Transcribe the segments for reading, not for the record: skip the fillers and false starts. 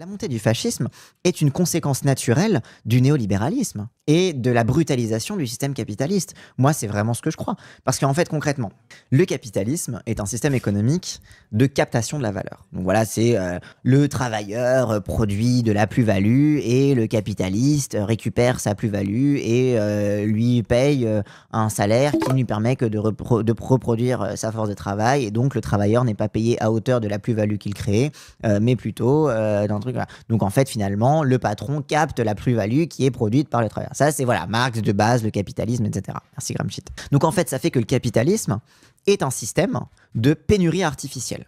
La montée du fascisme est une conséquence naturelle du néolibéralisme et de la brutalisation du système capitaliste. Moi, c'est vraiment ce que je crois. Parce qu'en fait, concrètement, le capitalisme est un système économique de captation de la valeur. Donc voilà, c'est le travailleur produit de la plus-value et le capitaliste récupère sa plus-value et lui paye un salaire qui ne lui permet que de reproduire sa force de travail. Et donc, le travailleur n'est pas payé à hauteur de la plus-value qu'il crée, mais plutôt d'un truc. Voilà. Donc en fait, finalement, le patron capte la plus-value qui est produite par le travailleur. Ça, c'est voilà, Marx de base, le capitalisme, etc. Merci Gramsci. Donc en fait, ça fait que le capitalisme est un système de pénurie artificielle.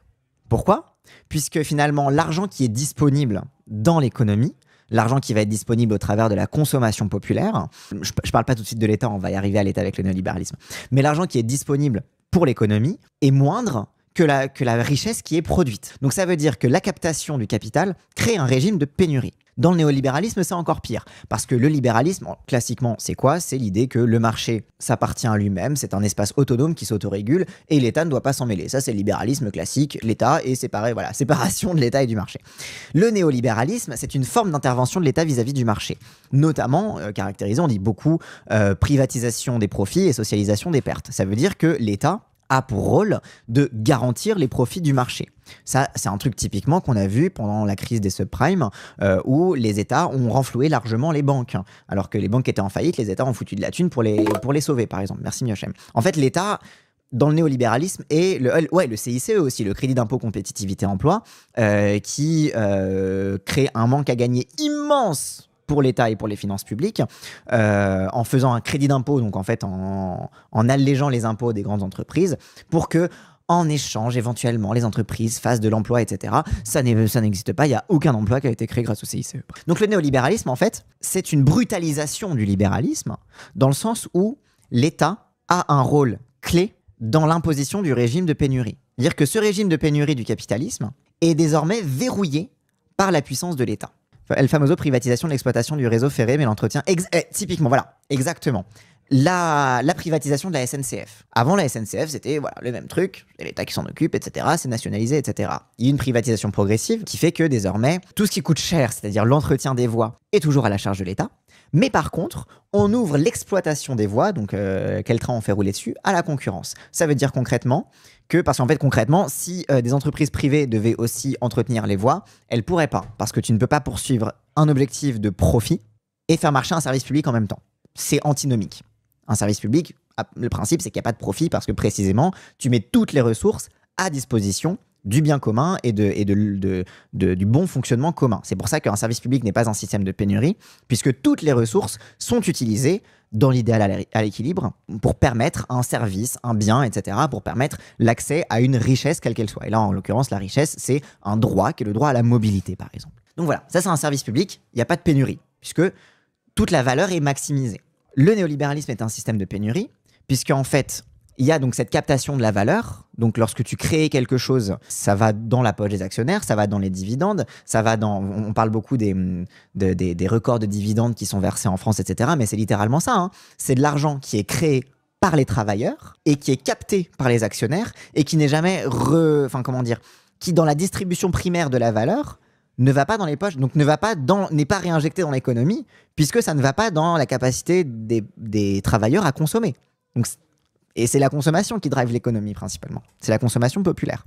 Pourquoi ? Puisque finalement, l'argent qui est disponible dans l'économie, l'argent qui va être disponible au travers de la consommation populaire, je ne parle pas tout de suite de l'État, on va y arriver à l'État avec le néolibéralisme, mais l'argent qui est disponible pour l'économie est moindre que la richesse qui est produite. Donc ça veut dire que la captation du capital crée un régime de pénurie. Dans le néolibéralisme, c'est encore pire. Parce que le libéralisme, classiquement, c'est quoi ? C'est l'idée que le marché s'appartient à lui-même, c'est un espace autonome qui s'autorégule et l'État ne doit pas s'en mêler. Ça, c'est le libéralisme classique, l'État est séparé, voilà, séparation de l'État et du marché. Le néolibéralisme, c'est une forme d'intervention de l'État vis-à-vis du marché. Notamment, caractérisé, on dit beaucoup, privatisation des profits et socialisation des pertes. Ça veut dire que l'État a pour rôle de garantir les profits du marché. Ça, c'est un truc typiquement qu'on a vu pendant la crise des subprimes où les États ont renfloué largement les banques. Alors que les banques étaient en faillite, les États ont foutu de la thune pour les sauver, par exemple. Merci Miochem. En fait, l'État, dans le néolibéralisme, et le CICE aussi, le crédit d'impôt compétitivité emploi, qui crée un manque à gagner immense pour l'État et pour les finances publiques, en faisant un crédit d'impôt, donc en fait en allégeant les impôts des grandes entreprises, pour que, en échange, éventuellement, les entreprises fassent de l'emploi, etc. Ça n'existe pas, il n'y a aucun emploi qui a été créé grâce au CICE. Donc le néolibéralisme, en fait, c'est une brutalisation du libéralisme, dans le sens où l'État a un rôle clé dans l'imposition du régime de pénurie. C'est-à-dire que ce régime de pénurie du capitalisme est désormais verrouillé par la puissance de l'État. El famoso privatisation de l'exploitation du réseau ferré, mais l'entretien... typiquement, voilà, exactement. La privatisation de la SNCF. Avant, la SNCF, c'était voilà, le même truc, c'est l'État qui s'en occupe, etc., c'est nationalisé, etc. Il y a une privatisation progressive qui fait que désormais, tout ce qui coûte cher, c'est-à-dire l'entretien des voies, est toujours à la charge de l'État. Mais par contre, on ouvre l'exploitation des voies, donc quel train on fait rouler dessus, à la concurrence. Ça veut dire concrètement que, parce qu'en fait concrètement, si des entreprises privées devaient aussi entretenir les voies, elles ne pourraient pas, parce que tu ne peux pas poursuivre un objectif de profit et faire marcher un service public en même temps. C'est antinomique. Un service public, le principe c'est qu'il n'y a pas de profit parce que précisément, tu mets toutes les ressources à disposition du bien commun et du bon fonctionnement commun. C'est pour ça qu'un service public n'est pas un système de pénurie, puisque toutes les ressources sont utilisées dans l'idéal à l'équilibre pour permettre un service, un bien, etc., pour permettre l'accès à une richesse quelle qu'elle soit. Et là, en l'occurrence, la richesse, c'est un droit qui est le droit à la mobilité, par exemple. Donc voilà, ça c'est un service public, il n'y a pas de pénurie, puisque toute la valeur est maximisée. Le néolibéralisme est un système de pénurie, puisqu'en fait, il y a donc cette captation de la valeur. Donc lorsque tu crées quelque chose, ça va dans la poche des actionnaires, ça va dans les dividendes, ça va dans... On parle beaucoup des records de dividendes qui sont versés en France, etc. Mais c'est littéralement ça, hein. C'est de l'argent qui est créé par les travailleurs et qui est capté par les actionnaires et qui n'est jamais qui dans la distribution primaire de la valeur ne va pas dans les poches, donc n'est pas réinjecté dans l'économie, puisque ça ne va pas dans la capacité des travailleurs à consommer. Donc, et c'est la consommation qui drive l'économie principalement. C'est la consommation populaire.